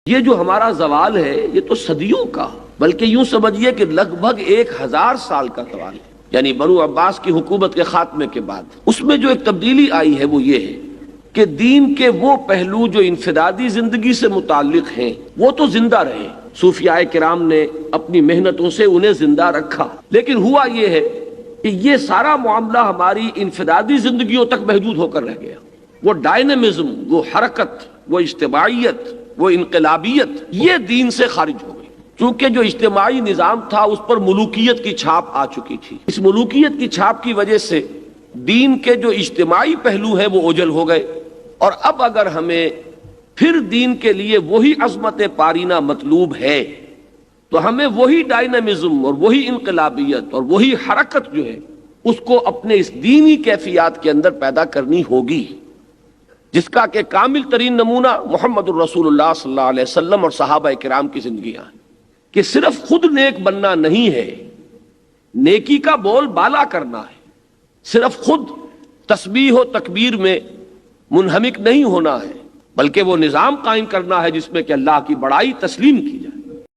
یہ جو ہمارا زوال ہے یہ تو صدیوں کا، بلکہ یوں سمجھیے کہ لگ بھگ 1000 سال کا زوال ہے، یعنی بنو عباس کی حکومت کے خاتمے کے بعد۔ اس میں جو ایک تبدیلی آئی ہے وہ یہ ہے کہ دین کے وہ پہلو جو انفرادی زندگی سے متعلق ہیں وہ تو زندہ رہے، صوفیاء کرام نے اپنی محنتوں سے انہیں زندہ رکھا، لیکن ہوا یہ ہے کہ یہ سارا معاملہ ہماری انفرادی زندگیوں تک محدود ہو کر رہ گیا۔ وہ ڈائنامزم، وہ حرکت، وہ اجتماعیت، وہ انقلابیت، یہ دین سے خارج ہو گئی، کیونکہ جو اجتماعی نظام تھا اس پر ملوکیت کی چھاپ آ چکی تھی۔ اس ملوکیت کی چھاپ کی وجہ سے دین کے جو اجتماعی پہلو ہیں وہ اوجھل ہو گئے، اور اب اگر ہمیں پھر دین کے لیے وہی عظمت پارینہ مطلوب ہے تو ہمیں وہی ڈائنامزم اور وہی انقلابیت اور وہی حرکت جو ہے اس کو اپنے اس دینی کیفیات کے اندر پیدا کرنی ہوگی، جس کا کہ کامل ترین نمونہ محمد الرسول اللہ صلی اللہ علیہ وسلم اور صحابہ کرام کی زندگیاں ہیں، کہ صرف خود نیک بننا نہیں ہے، نیکی کا بول بالا کرنا ہے، صرف خود تسبیح و تکبیر میں منہمک نہیں ہونا ہے، بلکہ وہ نظام قائم کرنا ہے جس میں کہ اللہ کی بڑائی تسلیم کی جائے۔